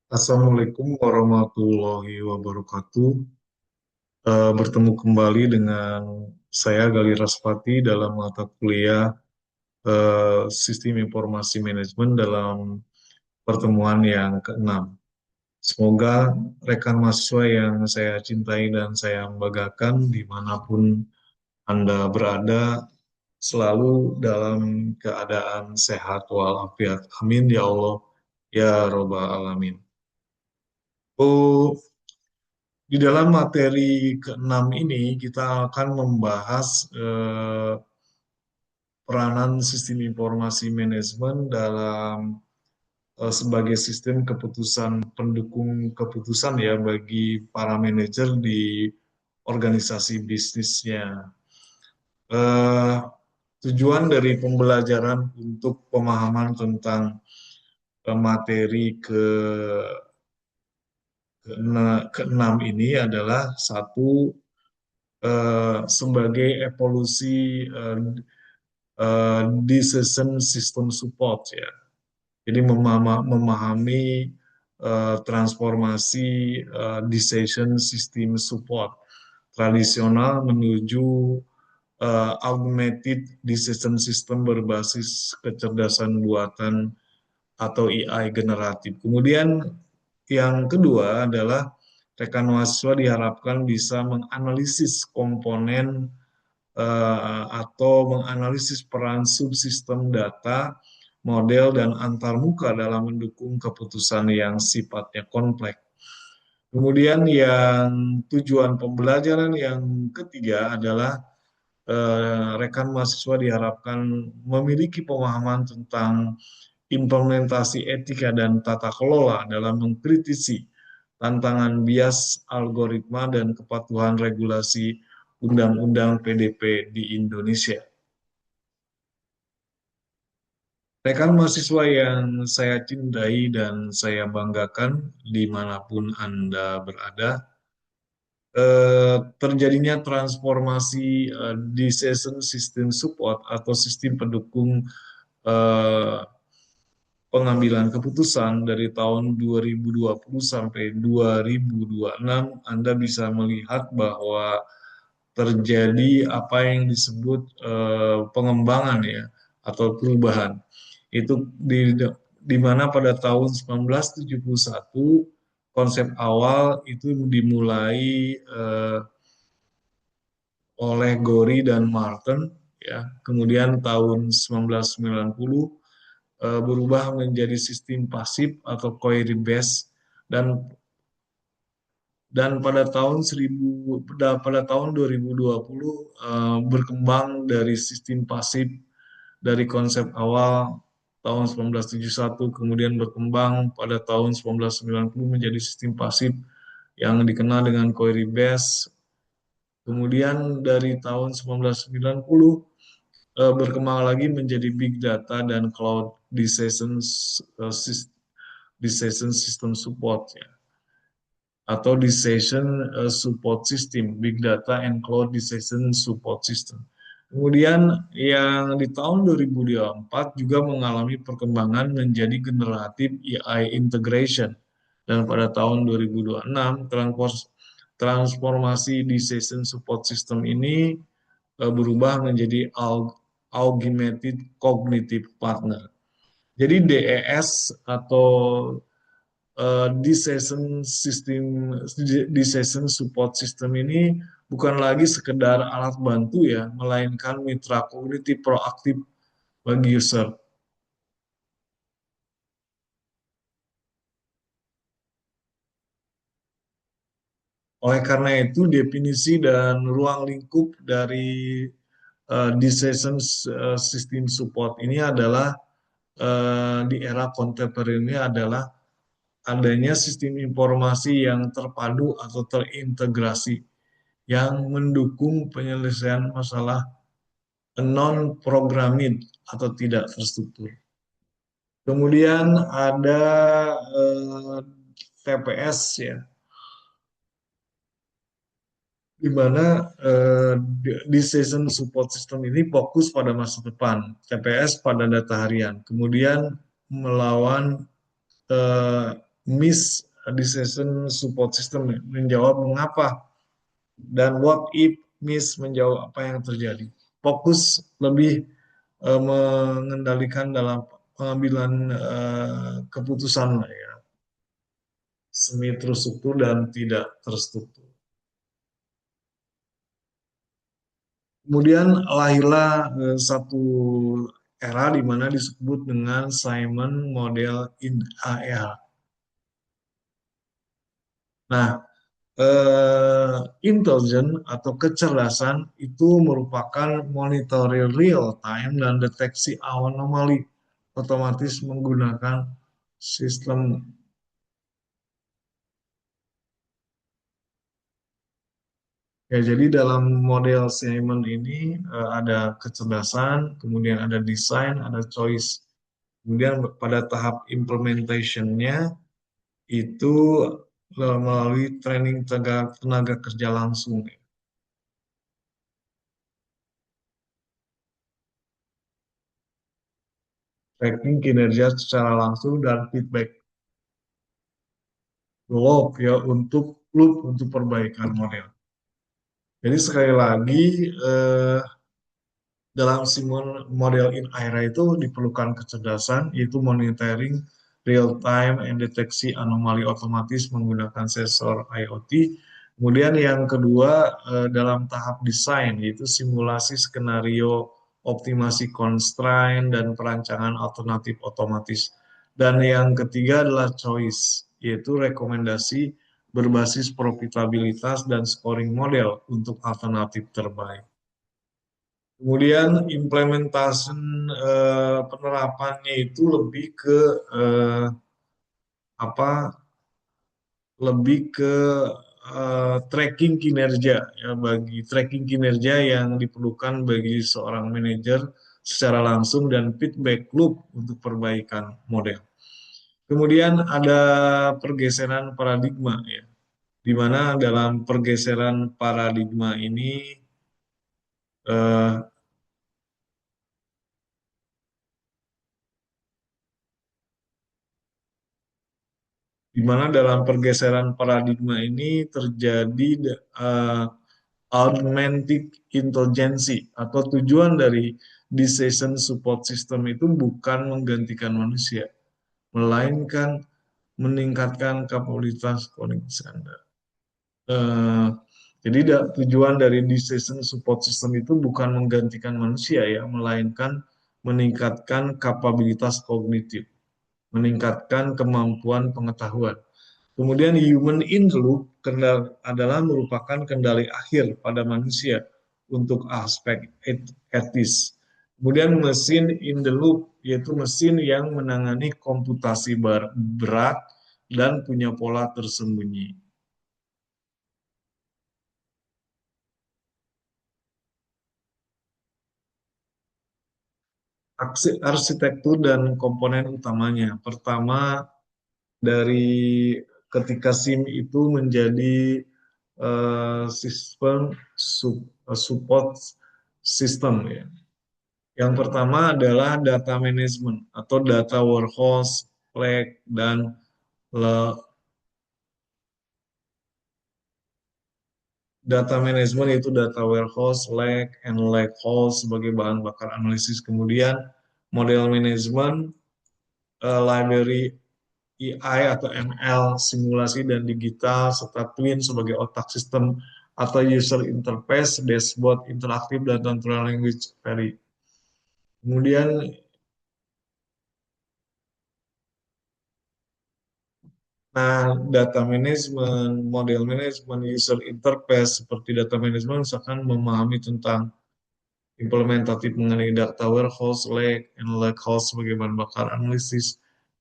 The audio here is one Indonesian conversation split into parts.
Assalamualaikum warahmatullahi wabarakatuh. Bertemu kembali dengan saya Gali Raspati dalam mata kuliah Sistem Informasi Manajemen dalam pertemuan yang keenam. Semoga rekan mahasiswa yang saya cintai dan saya banggakan dimanapun Anda berada selalu dalam keadaan sehat walafiat. Amin ya Allah ya Robbal Alamin. Oh, Di dalam materi keenam ini kita akan membahas peranan sistem informasi manajemen dalam sebagai sistem keputusan pendukung keputusan ya bagi para manajer di organisasi bisnisnya. Eh, Tujuan dari pembelajaran untuk pemahaman tentang materi keenam ini adalah satu, sebagai evolusi decision system support ya. Jadi memahami transformasi decision system support tradisional menuju augmented decision system berbasis kecerdasan buatan atau AI generatif. Kemudian yang kedua adalah rekan mahasiswa diharapkan bisa menganalisis komponen atau menganalisis peran subsistem data, model, dan antarmuka dalam mendukung keputusan yang sifatnya kompleks. Kemudian yang tujuan pembelajaran yang ketiga adalah rekan mahasiswa diharapkan memiliki pemahaman tentang implementasi etika dan tata kelola dalam mengkritisi tantangan bias algoritma dan kepatuhan regulasi Undang-Undang PDP di Indonesia. Rekan mahasiswa yang saya cintai dan saya banggakan dimanapun Anda berada, terjadinya transformasi decision system support atau sistem pendukung eh, pengambilan keputusan dari tahun 2020 sampai 2026, Anda bisa melihat bahwa terjadi apa yang disebut pengembangan ya atau perubahan. Itu di mana pada tahun 1971 konsep awal itu dimulai oleh Gori dan Martin ya. Kemudian tahun 1990 berubah menjadi sistem pasif atau query based dan pada tahun 2020 berkembang dari sistem pasif dari konsep awal tahun 1971 kemudian berkembang pada tahun 1990 menjadi sistem pasif yang dikenal dengan query based. Kemudian dari tahun 1990 berkembang lagi menjadi big data dan cloud decision system support ya, atau decision support system, big data and cloud decision support system. Kemudian yang di tahun 2024 juga mengalami perkembangan menjadi generatif AI integration. Dan pada tahun 2026 transformasi decision support system ini berubah menjadi augmented cognitive partner. Jadi DES atau decision support system ini bukan lagi sekedar alat bantu ya, melainkan mitra kognitif proaktif bagi user. Oleh karena itu, definisi dan ruang lingkup dari decision system support ini adalah di era kontemporer ini adalah adanya sistem informasi yang terpadu atau terintegrasi yang mendukung penyelesaian masalah non-programmed atau tidak terstruktur. Kemudian ada TPS ya, di mana decision support system ini fokus pada masa depan, TPS pada data harian. Kemudian melawan eh, MIS Decision Support System menjawab mengapa, dan what if MIS menjawab apa yang terjadi. Fokus lebih mengendalikan dalam pengambilan keputusan lah ya, semi terstruktur dan tidak terstruktur. Kemudian lahirlah satu era di mana disebut dengan Simon Model in AEA. Nah, intelligence atau kecerdasan itu merupakan monitoring real time dan deteksi anomali otomatis menggunakan sistem. Ya, jadi dalam model Simon ini ada kecerdasan, kemudian ada desain, ada choice. Kemudian pada tahap implementation-nya itu melalui training tenaga kerja langsung. Tracking kinerja secara langsung dan feedback loop ya untuk loop untuk perbaikan model. Jadi sekali lagi eh, dalam Simon model in AIRA itu diperlukan kecerdasan, yaitu monitoring real time and deteksi anomali otomatis menggunakan sensor IoT. Kemudian yang kedua dalam tahap desain, yaitu simulasi skenario, optimasi constraint, dan perancangan alternatif otomatis. Dan yang ketiga adalah choice, yaitu rekomendasi berbasis profitabilitas dan scoring model untuk alternatif terbaik. Kemudian implementasi penerapannya itu lebih ke eh, apa? Lebih ke tracking kinerja ya, bagi tracking kinerja yang diperlukan bagi seorang manajer secara langsung dan feedback loop untuk perbaikan model. Kemudian ada pergeseran paradigma ya, di mana dalam pergeseran paradigma ini eh, di mana dalam pergeseran paradigma ini terjadi augmented intelligence atau tujuan dari decision support system itu bukan menggantikan manusia, melainkan meningkatkan kapabilitas kognisi Anda. Eh, jadi tujuan dari decision support system itu bukan menggantikan manusia ya, melainkan meningkatkan kapabilitas kognitif, meningkatkan kemampuan pengetahuan. Kemudian human in the loop adalah merupakan kendali akhir pada manusia untuk aspek etis. Kemudian mesin in the loop yaitu mesin yang menangani komputasi berat dan punya pola tersembunyi. Arsitektur dan komponen utamanya. Pertama, dari ketika SIM itu menjadi sistem support system ya. Yang pertama adalah data management atau data warehouse, flag, dan data management itu data warehouse, lake, and lake house sebagai bahan bakar analisis. Kemudian model management, library AI atau ML, simulasi dan digital, serta Twin sebagai otak sistem atau user interface, dashboard interaktif, dan natural language very. Kemudian, nah, data management, model management, user interface, seperti data management, misalkan memahami tentang implementatif mengenai data warehouse, lake, and lakehouse sebagai bahan bakar analisis.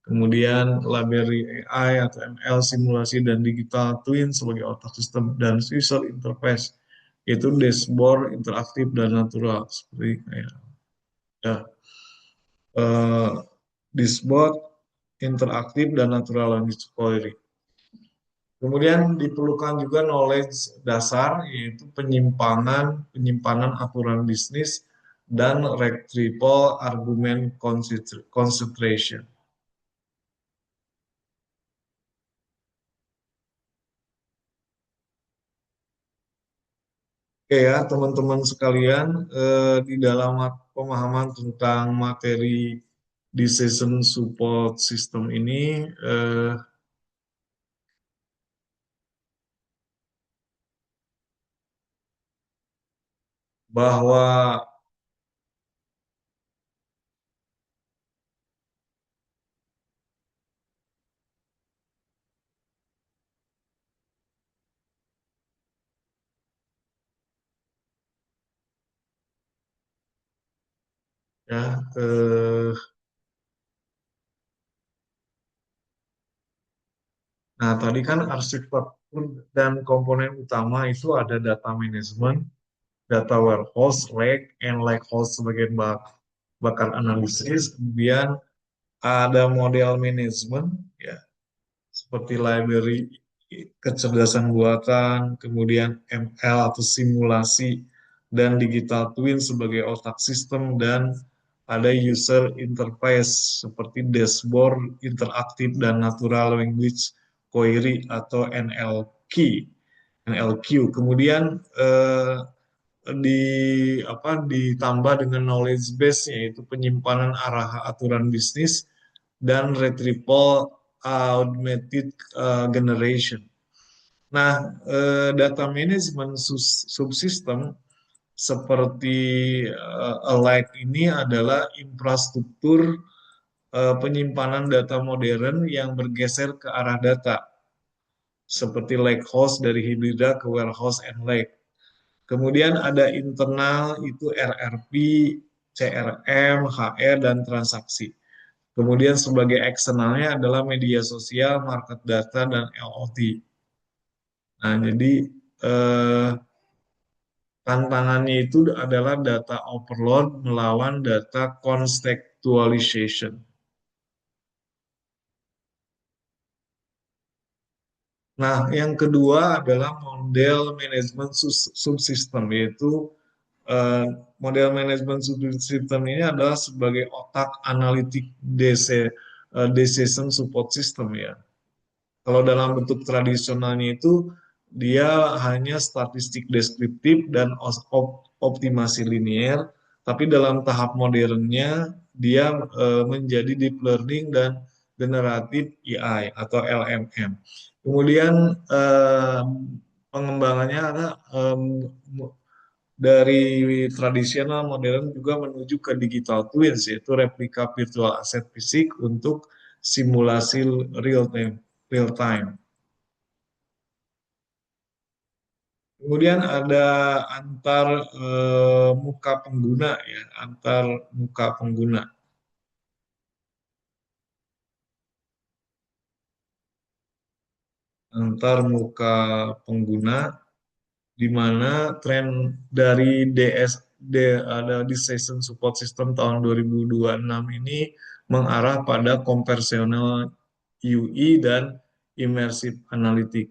Kemudian library AI atau ML, simulasi dan digital twin sebagai otak sistem, dan user interface yaitu dashboard interaktif dan natural seperti kayak ya, eh, dashboard interaktif dan natural language query. Kemudian diperlukan juga knowledge dasar yaitu penyimpanan aturan bisnis dan retrieval argument concentration. Oke ya, teman-teman sekalian, di dalam pemahaman tentang materi decision support system ini, bahwa ya, nah tadi kan arsitektur dan komponen utama itu ada data management, data warehouse, lake, and lakehouse sebagai bakar analisis, kemudian ada model management, ya, seperti library kecerdasan buatan, kemudian ML atau simulasi, dan digital twin sebagai otak sistem, dan ada user interface seperti dashboard interaktif dan natural language query atau NLQ. NLQ. Kemudian di ditambah dengan knowledge base yaitu penyimpanan arah aturan bisnis dan retrieval automated generation. Nah, data management subsystem seperti Alike ini adalah infrastruktur penyimpanan data modern yang bergeser ke arah data, seperti Lakehouse dari Hybrid ke Warehouse and Lake. Kemudian ada internal itu RRP, CRM, HR, dan transaksi. Kemudian sebagai eksternalnya adalah media sosial, market data, dan LOT. Nah, jadi eh, tantangannya itu adalah data overload melawan data contextualization. Nah, yang kedua adalah model manajemen subsistem, yaitu eh, model manajemen subsistem ini adalah sebagai otak analitik decision support system ya. Kalau dalam bentuk tradisionalnya itu dia hanya statistik deskriptif dan optimasi linier, tapi dalam tahap modernnya dia menjadi deep learning dan generatif AI atau LMM. Kemudian pengembangannya ada dari tradisional modern juga menuju ke digital twins yaitu replika virtual aset fisik untuk simulasi real time. Kemudian ada antar muka pengguna ya, antar muka pengguna, antar muka pengguna di mana tren dari ada Decision Support System tahun 2026 ini mengarah pada conversational UI dan immersive analytic.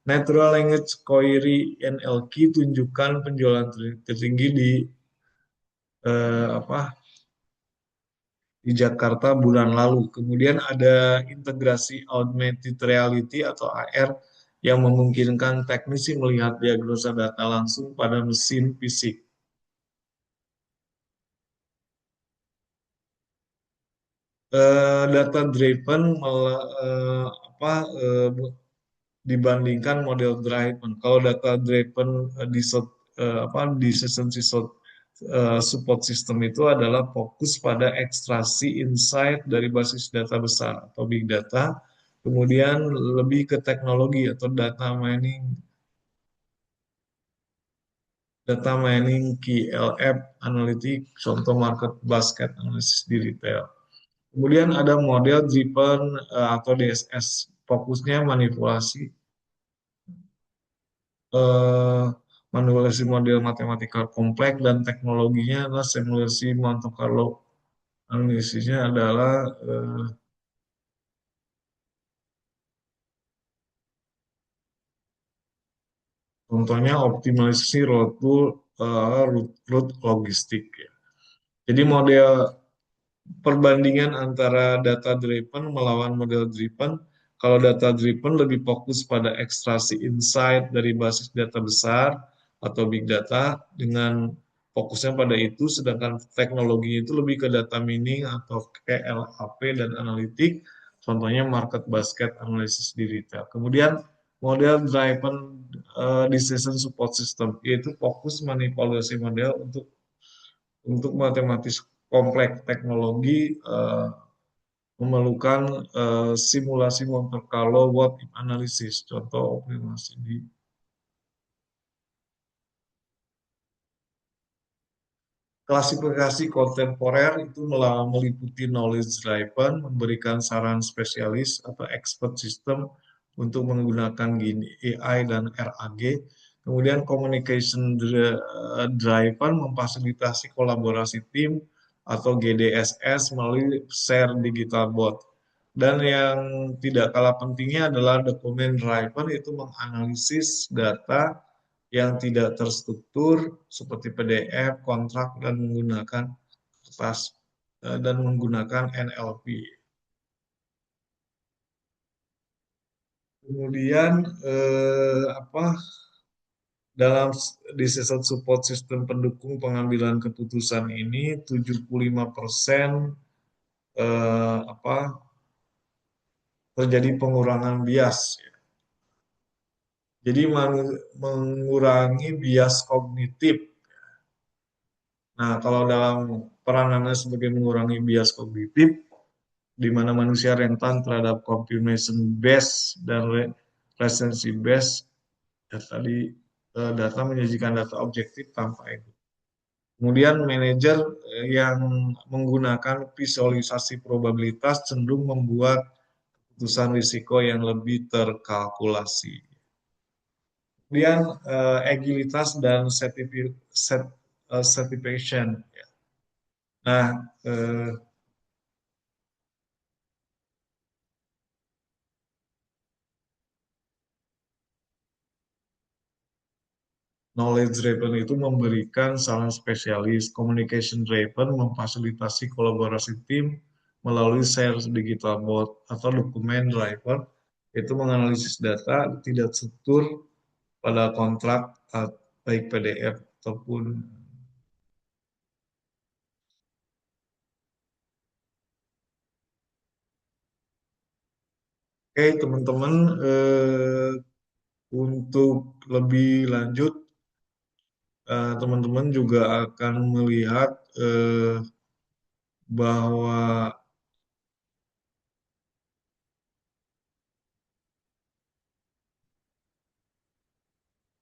Natural Language Query NLQ tunjukkan penjualan tertinggi apa di Jakarta bulan lalu. Kemudian ada integrasi augmented reality atau AR yang memungkinkan teknisi melihat diagnosa data langsung pada mesin fisik. Data driven apa dibandingkan model driven. Kalau data driven di sistem support system itu adalah fokus pada ekstraksi insight dari basis data besar atau big data, kemudian lebih ke teknologi atau data mining KLF analitik, contoh market basket analisis di retail. Kemudian ada model driven atau DSS, fokusnya eh, manipulasi model matematika kompleks dan teknologinya adalah simulasi Monte Carlo. Analisisnya adalah contohnya optimalisasi route logistik. Ya. Jadi model perbandingan antara data driven melawan model driven. Kalau data driven lebih fokus pada ekstraksi insight dari basis data besar, atau big data dengan fokusnya pada itu, sedangkan teknologinya itu lebih ke data mining atau kayak LAP dan analitik, contohnya market basket analysis di retail. Kemudian model driven decision support system, yaitu fokus manipulasi model untuk matematis kompleks teknologi memerlukan simulasi Monte Carlo what if analysis, contoh optimasi di klasifikasi kontemporer itu meliputi knowledge driven, memberikan saran spesialis atau expert system untuk menggunakan gini AI dan RAG. Kemudian communication driven memfasilitasi kolaborasi tim atau GDSS melalui share digital board. Dan yang tidak kalah pentingnya adalah document driven, itu menganalisis data yang tidak terstruktur seperti PDF, kontrak, dan menggunakan kertas dan menggunakan NLP. Kemudian dalam decision support system pendukung pengambilan keputusan ini 75% apa terjadi pengurangan bias. Jadi mengurangi bias kognitif. Nah, kalau dalam peranannya sebagai mengurangi bias kognitif, di mana manusia rentan terhadap confirmation bias dan recency bias, ya tadi data menyajikan data objektif tanpa itu. Kemudian manajer yang menggunakan visualisasi probabilitas cenderung membuat keputusan risiko yang lebih terkalkulasi. Kemudian agilitas dan certification. Nah, knowledge driven itu memberikan saran spesialis, communication driven memfasilitasi kolaborasi tim melalui share digital board, atau dokumen driver itu menganalisis data tidak struktur pada kontrak baik PDF ataupun. Oke teman-teman, untuk lebih lanjut teman-teman juga akan melihat bahwa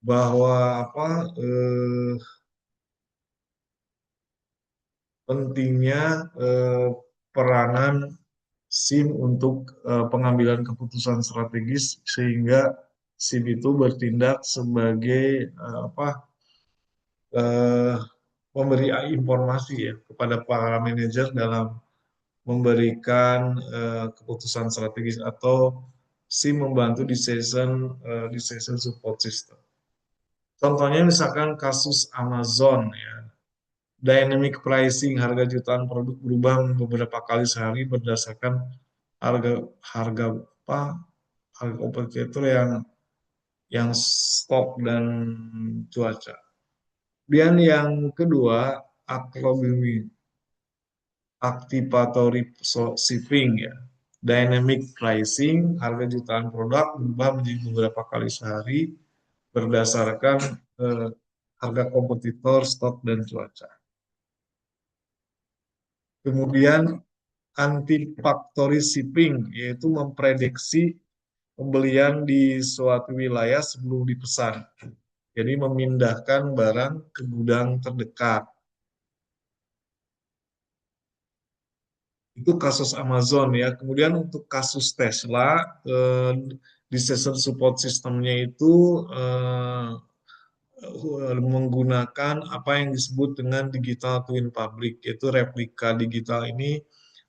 bahwa apa pentingnya peranan SIM untuk pengambilan keputusan strategis, sehingga SIM itu bertindak sebagai eh, memberi informasi ya kepada para manajer dalam memberikan keputusan strategis, atau SIM membantu decision support system. Contohnya misalkan kasus Amazon ya. Dynamic pricing, harga jutaan produk berubah beberapa kali sehari berdasarkan harga harga apa harga kompetitor yang stok dan cuaca. Kemudian yang kedua, acrobimi, activatory shipping ya. Dynamic pricing, harga jutaan produk berubah menjadi beberapa kali sehari berdasarkan eh, harga kompetitor, stok dan cuaca. Kemudian anti-factory shipping, yaitu memprediksi pembelian di suatu wilayah sebelum dipesan. Jadi memindahkan barang ke gudang terdekat. Itu kasus Amazon ya. Kemudian untuk kasus Tesla, decision support systemnya itu menggunakan apa yang disebut dengan digital twin public, yaitu replika digital ini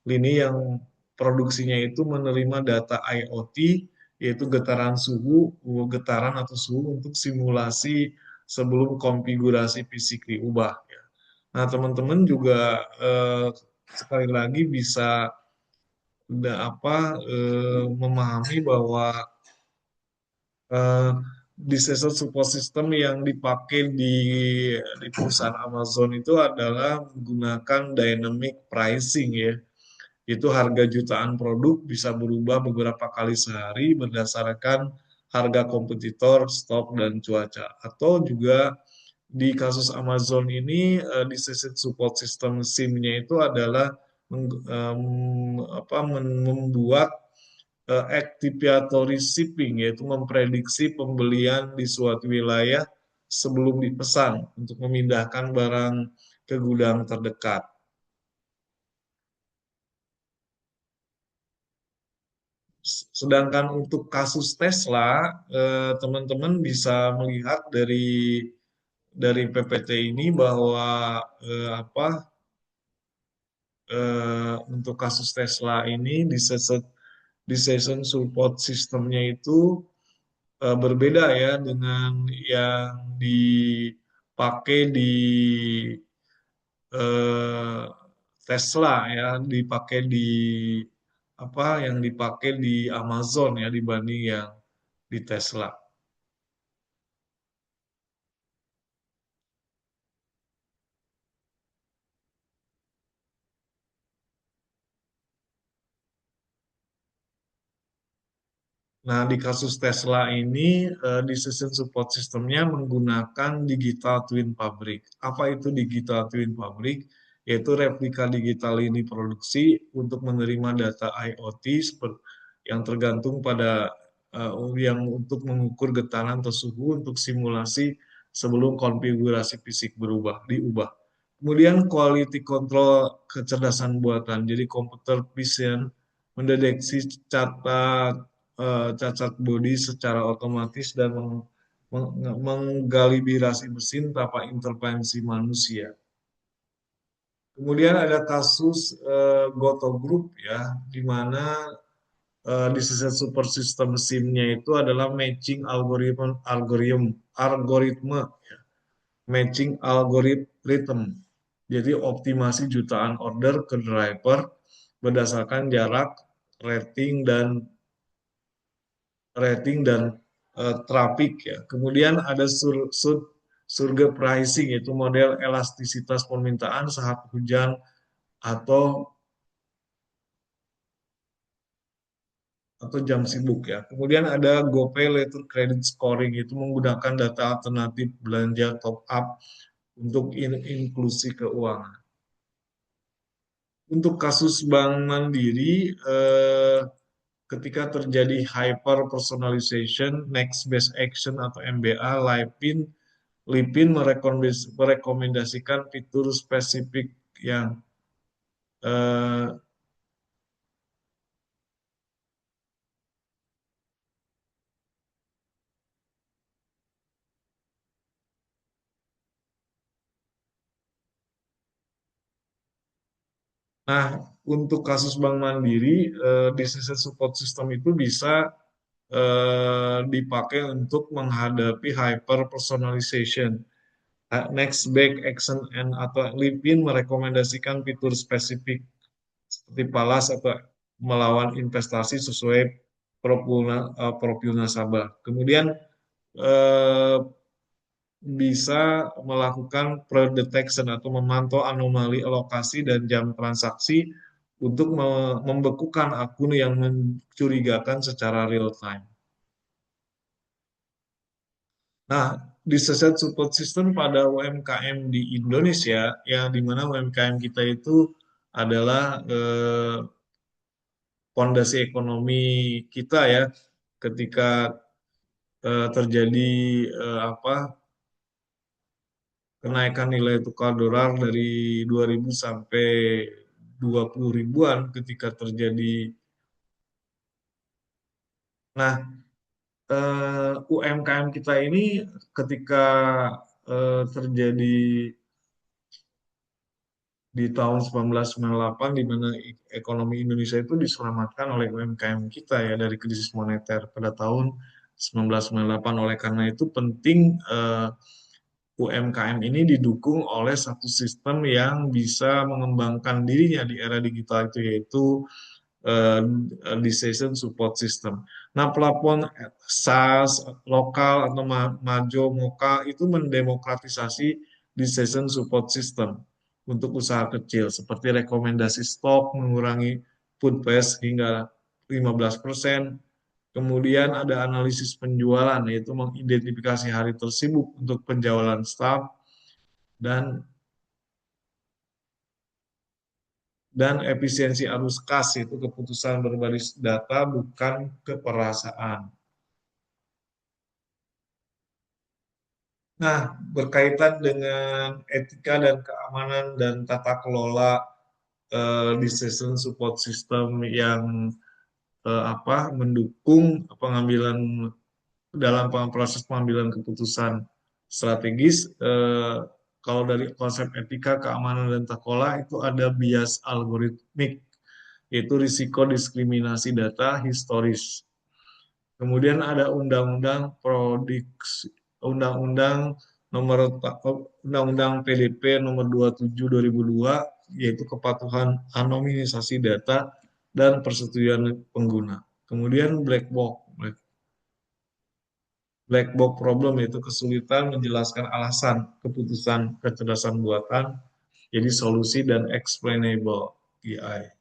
lini yang produksinya itu menerima data IoT, yaitu getaran atau suhu untuk simulasi sebelum konfigurasi fisik diubah. Ya. Nah, teman-teman juga sekali lagi bisa memahami bahwa eh, disaster support system yang dipakai di perusahaan Amazon itu adalah menggunakan dynamic pricing ya. Itu harga jutaan produk bisa berubah beberapa kali sehari berdasarkan harga kompetitor, stok, dan cuaca. Atau juga di kasus Amazon ini disaster support system SIM-nya itu adalah membuat expiatory shipping, yaitu memprediksi pembelian di suatu wilayah sebelum dipesan untuk memindahkan barang ke gudang terdekat. Sedangkan untuk kasus Tesla, teman-teman bisa melihat dari PPT ini bahwa apa untuk kasus Tesla ini decision support sistemnya itu berbeda ya dengan yang dipakai di eh, Tesla ya, dipakai di yang dipakai di Amazon ya dibanding yang di Tesla. Nah, di kasus Tesla ini, decision support systemnya menggunakan digital twin pabrik. Apa itu digital twin pabrik? Yaitu replika digital ini produksi untuk menerima data IoT yang tergantung pada yang untuk mengukur getaran atau suhu untuk simulasi sebelum konfigurasi fisik diubah. Kemudian quality control kecerdasan buatan. Jadi computer vision mendeteksi cacat bodi secara otomatis dan mengkalibrasi mesin tanpa intervensi manusia. Kemudian ada kasus Goto Group ya, di mana di sisi super system SIM-nya itu adalah matching algoritma ya, matching algorithm. Jadi optimasi jutaan order ke driver berdasarkan jarak, rating dan traffic ya. Kemudian ada surga pricing yaitu model elastisitas permintaan saat hujan atau jam sibuk ya. Kemudian ada GoPay Later Credit Scoring itu menggunakan data alternatif belanja top up untuk inklusi keuangan. Untuk kasus Bank Mandiri, ketika terjadi hyper personalization, next best action atau MBA, Lipin merekomendasikan fitur spesifik yang eh, nah untuk kasus Bank Mandiri decision support system itu bisa dipakai untuk menghadapi hyper personalization. Next back action and atau Lipin merekomendasikan fitur spesifik seperti Palas atau melawan investasi sesuai profil nasabah. Kemudian eh, bisa melakukan pre-detection atau memantau anomali alokasi dan jam transaksi untuk membekukan akun yang mencurigakan secara real time. Nah, disaster support system pada UMKM di Indonesia, yang dimana UMKM kita itu adalah fondasi ekonomi kita ya, ketika terjadi kenaikan nilai tukar dolar dari 2.000 sampai 20 ribuan ketika terjadi. Nah, UMKM kita ini ketika terjadi di tahun 1998 di mana ekonomi Indonesia itu diselamatkan oleh UMKM kita ya dari krisis moneter pada tahun 1998. Oleh karena itu penting UMKM ini didukung oleh satu sistem yang bisa mengembangkan dirinya di era digital itu yaitu eh, Decision Support System. Nah, plafon SAS, lokal atau Majo, Moka itu mendemokratisasi Decision Support System untuk usaha kecil, seperti rekomendasi stok, mengurangi food waste hingga 15%. Kemudian ada analisis penjualan, yaitu mengidentifikasi hari tersibuk untuk penjualan staff, dan efisiensi arus kas, itu keputusan berbasis data bukan keperasaan. Nah, berkaitan dengan etika dan keamanan dan tata kelola decision support system yang mendukung pengambilan dalam proses pengambilan keputusan strategis. Kalau dari konsep etika, keamanan dan tata kelola itu ada bias algoritmik, yaitu risiko diskriminasi data historis. Kemudian ada undang-undang prodiksi, undang-undang nomor undang-undang PDP nomor 27 2002, yaitu kepatuhan anonimisasi data dan persetujuan pengguna. Kemudian black box problem, yaitu kesulitan menjelaskan alasan keputusan kecerdasan buatan, jadi solusi dan explainable AI.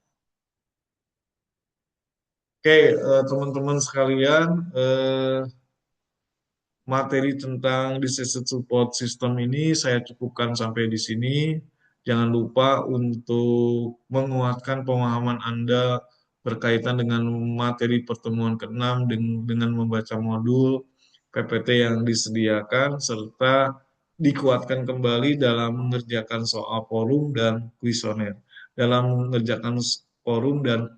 Oke, teman-teman sekalian, materi tentang decision support system ini saya cukupkan sampai di sini. Jangan lupa untuk menguatkan pemahaman Anda berkaitan dengan materi pertemuan ke-6 dengan membaca modul PPT yang disediakan, serta dikuatkan kembali dalam mengerjakan soal forum dan kuesioner. Dalam mengerjakan forum dan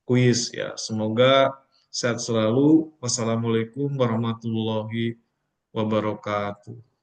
kuis ya. Semoga sehat selalu. Wassalamualaikum warahmatullahi wabarakatuh.